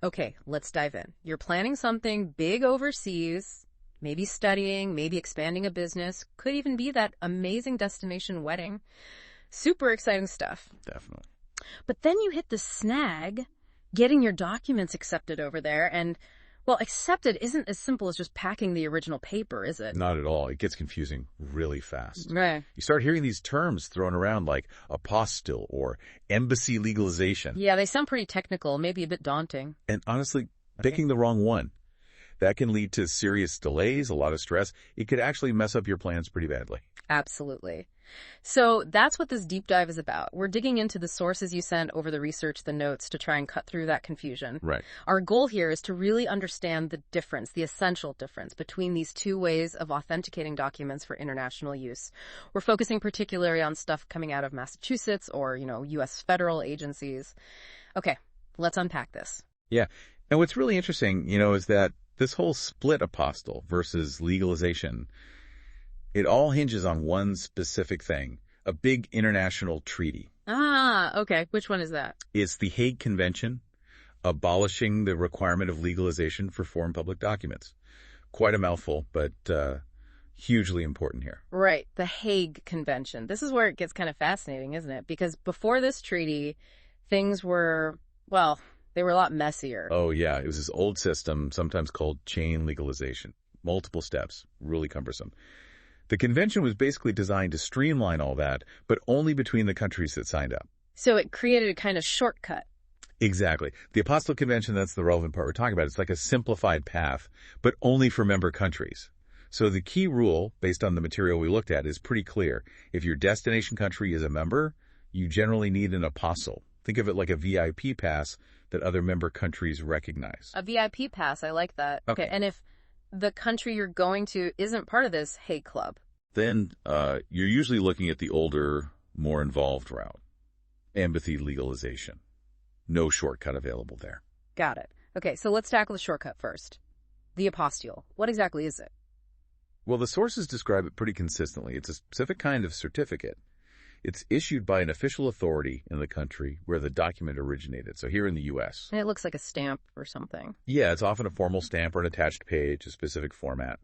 Okay, let's dive in. You're planning something big overseas, maybe studying, maybe expanding a business, could even be that amazing destination wedding. Super exciting stuff. Definitely. But then you hit the snag, getting your documents accepted over there, and, well, accepted isn't as simple as just packing the original paper, is it? Not at all. It gets confusing really fast. Right. You start hearing these terms thrown around like apostille or embassy legalization. Yeah, they sound pretty technical, maybe a bit daunting. And honestly, picking the wrong one, that can lead to serious delays, a lot of stress. It could actually mess up your plans pretty badly. Absolutely. So that's what this deep dive is about. We're digging into the sources you sent over the research, the notes, to try and cut through that confusion. Right. Our goal here is to really understand the difference, the essential difference between these two ways of authenticating documents for international use. We're focusing particularly on stuff coming out of Massachusetts or, U.S. federal agencies. Okay, let's unpack this. Yeah. And what's really interesting, is that this whole split apostille versus legalization, it all hinges on one specific thing, a big international treaty. Ah, okay. Which one is that? It's the Hague Convention, abolishing the requirement of legalization for foreign public documents. Quite a mouthful, but hugely important here. Right, the Hague Convention. This is where it gets kind of fascinating, isn't it? Because before this treaty, things were, well, they were a lot messier. Oh, yeah. It was this old system, sometimes called chain legalization. Multiple steps, really cumbersome. The convention was basically designed to streamline all that, but only between the countries that signed up. So it created a kind of shortcut. Exactly. The Apostille Convention, that's the relevant part we're talking about. It's like a simplified path, but only for member countries. So the key rule, based on the material we looked at, is pretty clear. If your destination country is a member, you generally need an apostille. Think of it like a VIP pass that other member countries recognize. A VIP pass, I like that. Okay. And if the country you're going to isn't part of this Hague Club, then you're usually looking at the older, more involved route. Embassy legalization. No shortcut available there. Got it. Okay, so let's tackle the shortcut first. The apostille. What exactly is it? Well, the sources describe it pretty consistently. It's a specific kind of certificate. It's issued by an official authority in the country where the document originated. So here in the U.S. And it looks like a stamp or something. Yeah, it's often a formal stamp or an attached page, a specific format.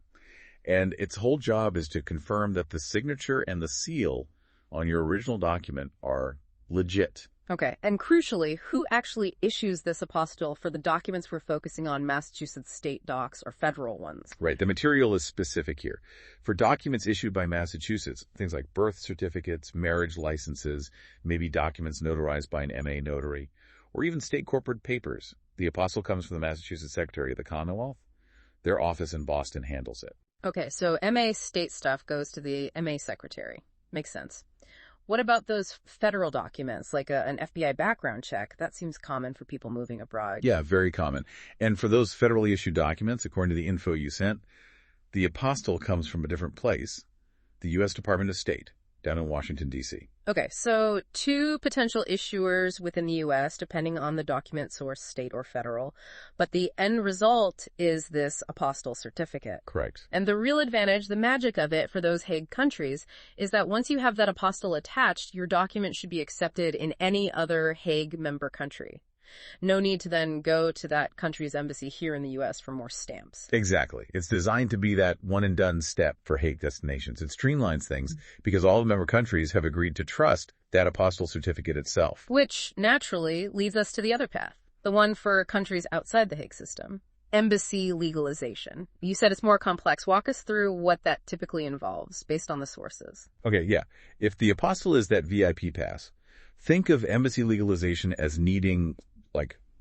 And its whole job is to confirm that the signature and the seal on your original document are legit. Okay, and crucially, who actually issues this apostille for the documents we're focusing on, Massachusetts state docs or federal ones? Right, the material is specific here. For documents issued by Massachusetts, things like birth certificates, marriage licenses, maybe documents notarized by an MA notary, or even state corporate papers, the apostille comes from the Massachusetts Secretary of the Commonwealth. Their office in Boston handles it. Okay, so MA state stuff goes to the MA secretary. Makes sense. What about those federal documents, like an FBI background check? That seems common for people moving abroad. Yeah, very common. And for those federally issued documents, according to the info you sent, the apostille comes from a different place, the U.S. Department of State, down in Washington, D.C. Okay, so two potential issuers within the U.S., depending on the document source, state or federal. But the end result is this apostille certificate. Correct. And the real advantage, the magic of it for those Hague countries, is that once you have that apostille attached, your document should be accepted in any other Hague member country. No need to then go to that country's embassy here in the U.S. for more stamps. Exactly. It's designed to be that one-and-done step for Hague destinations. It streamlines things because all the member countries have agreed to trust that apostille certificate itself. Which, naturally, leads us to the other path, the one for countries outside the Hague system. Embassy legalization. You said it's more complex. Walk us through what that typically involves, based on the sources. Okay, yeah. If the apostille is that VIP pass, think of embassy legalization as needing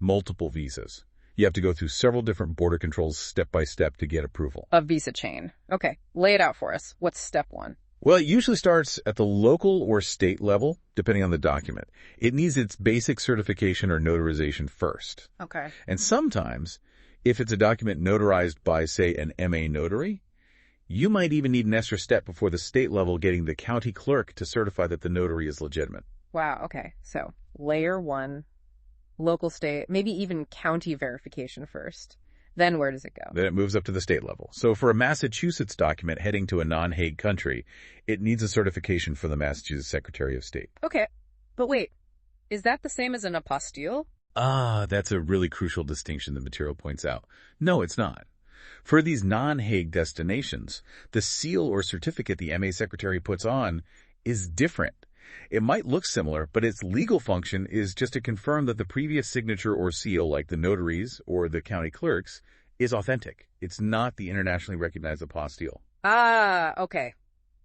multiple visas. You have to go through several different border controls step by step to get approval. A visa chain. Okay, lay it out for us. What's step one? Well, it usually starts at the local or state level, depending on the document. It needs its basic certification or notarization first. Okay. And sometimes, if it's a document notarized by, say, an MA notary, you might even need an extra step before the state level getting the county clerk to certify that the notary is legitimate. Wow, okay. So, layer one, local, state, maybe even county verification first. Then where does it go? Then it moves up to the state level. So for a Massachusetts document heading to a non-Hague country, it needs a certification from the Massachusetts Secretary of State. Okay, but wait, is that the same as an apostille? That's a really crucial distinction the material points out. No, it's not. For these non-Hague destinations, the seal or certificate the MA Secretary puts on is different. It might look similar, but its legal function is just to confirm that the previous signature or seal, like the notaries or the county clerks, is authentic. It's not the internationally recognized apostille. Okay.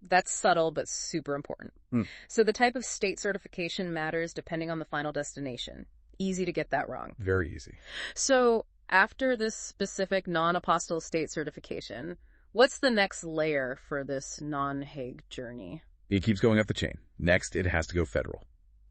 That's subtle, but super important. So the type of state certification matters depending on the final destination. Easy to get that wrong. Very easy. So after this specific non-apostille state certification, what's the next layer for this non-Hague journey? It keeps going up the chain. Next, it has to go federal.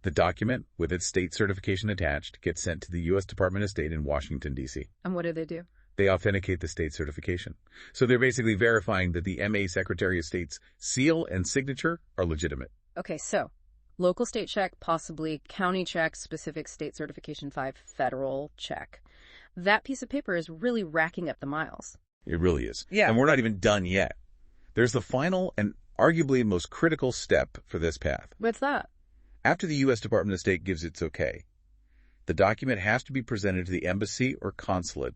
The document, with its state certification attached, gets sent to the U.S. Department of State in Washington, D.C. And what do? They authenticate the state certification. So they're basically verifying that the MA Secretary of State's seal and signature are legitimate. Okay, so local state check, possibly county check, specific state certification 5, federal check. That piece of paper is really racking up the miles. It really is. Yeah. And we're not even done yet. There's the final and arguably most critical step for this path. What's that? After the U.S. Department of State gives its okay, the document has to be presented to the embassy or consulate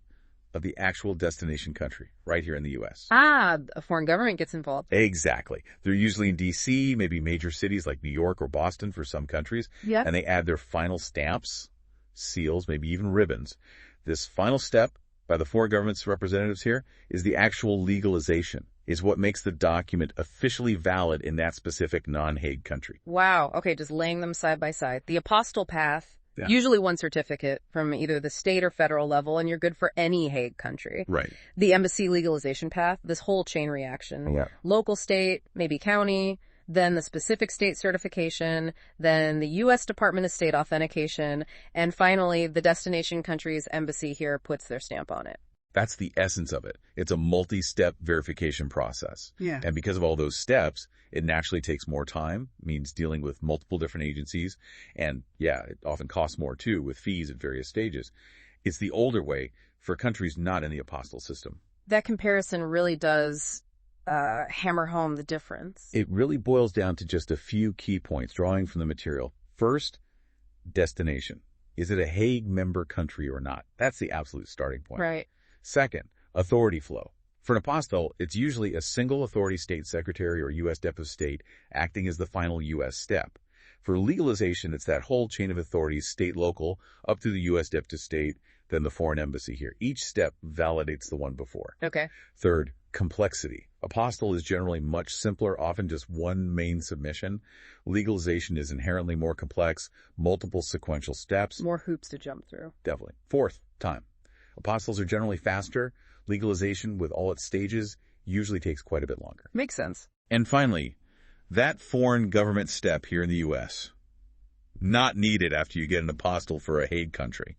of the actual destination country, right here in the U.S. A foreign government gets involved. Exactly. They're usually in D.C., maybe major cities like New York or Boston for some countries. Yeah. And they add their final stamps, seals, maybe even ribbons. This final step by the foreign government's representatives here is the actual legalization, is what makes the document officially valid in that specific non-Hague country. Wow. Okay, just laying them side by side. The apostille path, usually one certificate from either the state or federal level, and you're good for any Hague country. Right. The embassy legalization path, this whole chain reaction. Yeah. Local state, maybe county, then the specific state certification, then the U.S. Department of State authentication, and finally the destination country's embassy here puts their stamp on it. That's the essence of it. It's a multi-step verification process. Yeah. And because of all those steps, it naturally takes more time, means dealing with multiple different agencies, and it often costs more too, with fees at various stages. It's the older way for countries not in the apostille system. That comparison really does hammer home the difference. It really boils down to just a few key points, drawing from the material. First, destination. Is it a Hague member country or not? That's the absolute starting point. Right. Second, authority flow. For an apostille, it's usually a single authority state secretary or U.S. Dep of State acting as the final U.S. step. For legalization, it's that whole chain of authorities, state, local, up to the U.S. Dep of State, then the foreign embassy here. Each step validates the one before. Okay. Third, complexity. Apostille is generally much simpler, often just one main submission. Legalization is inherently more complex, multiple sequential steps. More hoops to jump through. Definitely. Fourth, time. Apostilles are generally faster. Legalization, with all its stages, usually takes quite a bit longer. Makes sense. And finally, that foreign government step here in the U.S. Not needed after you get an apostille for a Hague country.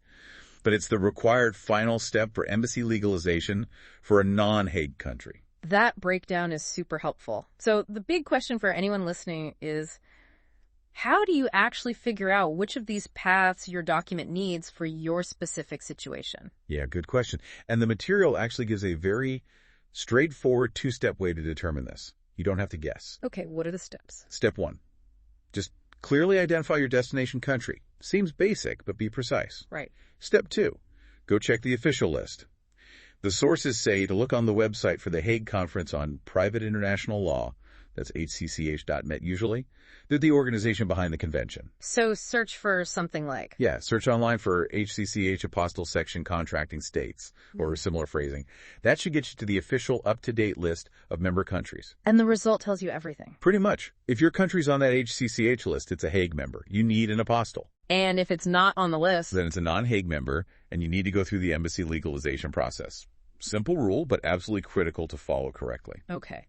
But it's the required final step for embassy legalization for a non-Hague country. That breakdown is super helpful. So the big question for anyone listening is, how do you actually figure out which of these paths your document needs for your specific situation? Yeah, good question. And the material actually gives a very straightforward two-step way to determine this. You don't have to guess. Okay, what are the steps? Step 1. Just clearly identify your destination country. Seems basic, but be precise. Right. Step 2. Go check the official list. The sources say to look on the website for the Hague Conference on Private International Law. That's hcch.net usually. They're the organization behind the convention. So search for something like? Yeah, search online for HCCH Apostille Section Contracting States, or similar phrasing. That should get you to the official up-to-date list of member countries. And the result tells you everything? Pretty much. If your country's on that HCCH list, it's a Hague member. You need an apostille. And if it's not on the list? Then it's a non-Hague member, and you need to go through the embassy legalization process. Simple rule, but absolutely critical to follow correctly. Okay.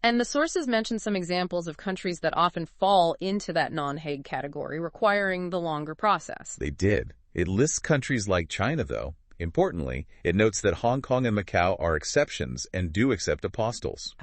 And the sources mentioned some examples of countries that often fall into that non-Hague category, requiring the longer process. They did. It lists countries like China, though. Importantly, it notes that Hong Kong and Macau are exceptions and do accept apostilles.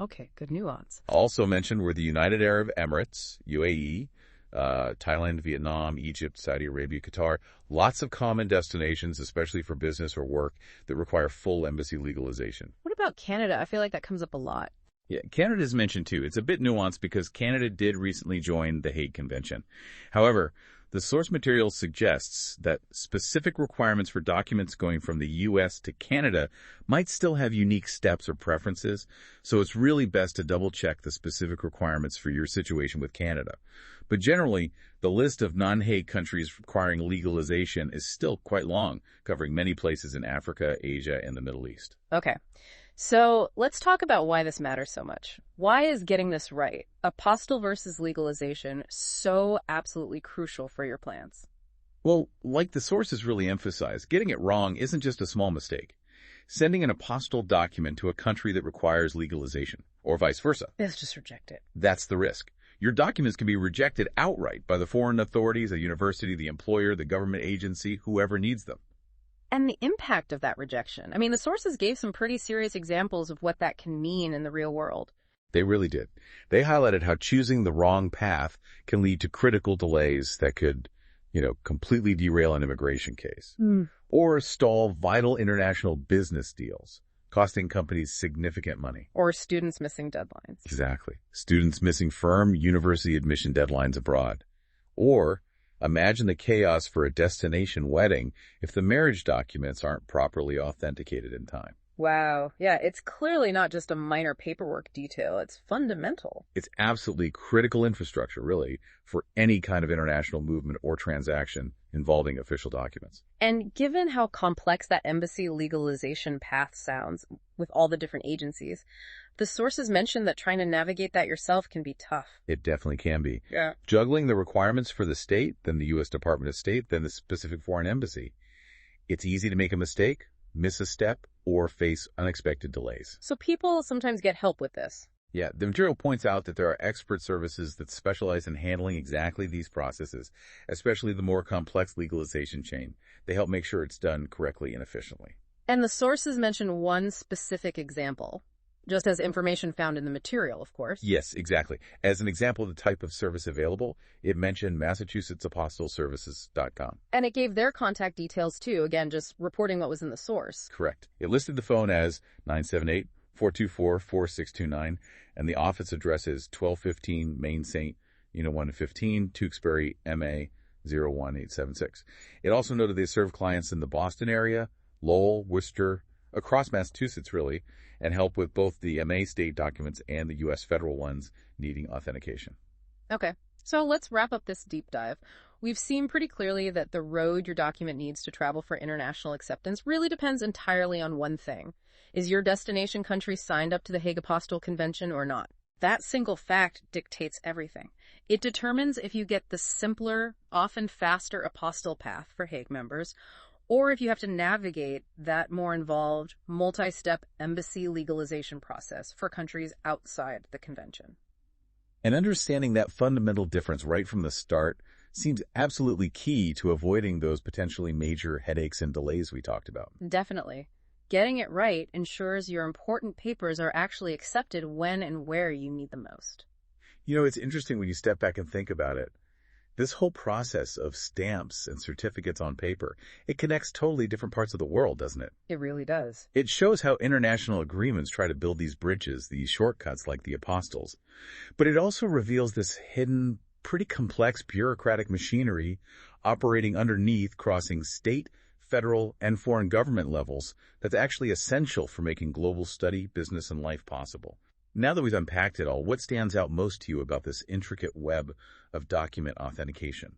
Okay, good nuance. Also mentioned were the United Arab Emirates, UAE, Thailand, Vietnam, Egypt, Saudi Arabia, Qatar. Lots of common destinations, especially for business or work, that require full embassy legalization. What about Canada? I feel like that comes up a lot. Yeah, Canada is mentioned too. It's a bit nuanced because Canada did recently join the Hague Convention. However, The source material suggests that specific requirements for documents going from the U.S. to Canada might still have unique steps or preferences, so it's really best to double-check the specific requirements for your situation with Canada. But generally, the list of non-Hague countries requiring legalization is still quite long, covering many places in Africa, Asia, and the Middle East. Okay. So let's talk about why this matters so much. Why is getting this right, apostille versus legalization, so absolutely crucial for your plans? Well, like the sources really emphasize, getting it wrong isn't just a small mistake. Sending an apostille document to a country that requires legalization, or vice versa. Let's just reject it. That's the risk. Your documents can be rejected outright by the foreign authorities, a university, the employer, the government agency, whoever needs them. And the impact of that rejection. I mean, the sources gave some pretty serious examples of what that can mean in the real world. They really did. They highlighted how choosing the wrong path can lead to critical delays that could, completely derail an immigration case. Or stall vital international business deals, costing companies significant money. Or students missing deadlines. Exactly. Students missing firm university admission deadlines abroad. Or imagine the chaos for a destination wedding if the marriage documents aren't properly authenticated in time. Wow. Yeah, it's clearly not just a minor paperwork detail. It's fundamental. It's absolutely critical infrastructure, really, for any kind of international movement or transaction involving official documents. And given how complex that embassy legalization path sounds with all the different agencies, the sources mention that trying to navigate that yourself can be tough. It definitely can be. Yeah. Juggling the requirements for the state, then the U.S. Department of State, then the specific foreign embassy. It's easy to make a mistake, miss a step, or face unexpected delays. So people sometimes get help with this. Yeah, the material points out that there are expert services that specialize in handling exactly these processes, especially the more complex legalization chain. They help make sure it's done correctly and efficiently. And the sources mention one specific example, just as information found in the material, of course. Yes, exactly. As an example of the type of service available, it mentioned MassachusettsApostilleServices.com. And it gave their contact details too, again, just reporting what was in the source. Correct. It listed the phone as 978-424-4629, and the office address is 1215 Main St. 115, Tewksbury, MA 01876. It also noted they serve clients in the Boston area, Lowell, Worcester, across Massachusetts, really, and help with both the MA state documents and the U.S. federal ones needing authentication. Okay, so let's wrap up this deep dive. We've seen pretty clearly that the road your document needs to travel for international acceptance really depends entirely on one thing. Is your destination country signed up to the Hague Apostille Convention or not? That single fact dictates everything. It determines if you get the simpler, often faster apostille path for Hague members, or if you have to navigate that more involved, multi-step embassy legalization process for countries outside the convention. And understanding that fundamental difference right from the start seems absolutely key to avoiding those potentially major headaches and delays we talked about. Definitely. Getting it right ensures your important papers are actually accepted when and where you need them most. It's interesting when you step back and think about it. This whole process of stamps and certificates on paper, it connects totally different parts of the world, doesn't it? It really does. It shows how international agreements try to build these bridges, these shortcuts like the apostilles. But it also reveals this hidden, pretty complex bureaucratic machinery operating underneath, crossing state, federal, and foreign government levels that's actually essential for making global study, business, and life possible. Now that we've unpacked it all, what stands out most to you about this intricate web of document authentication?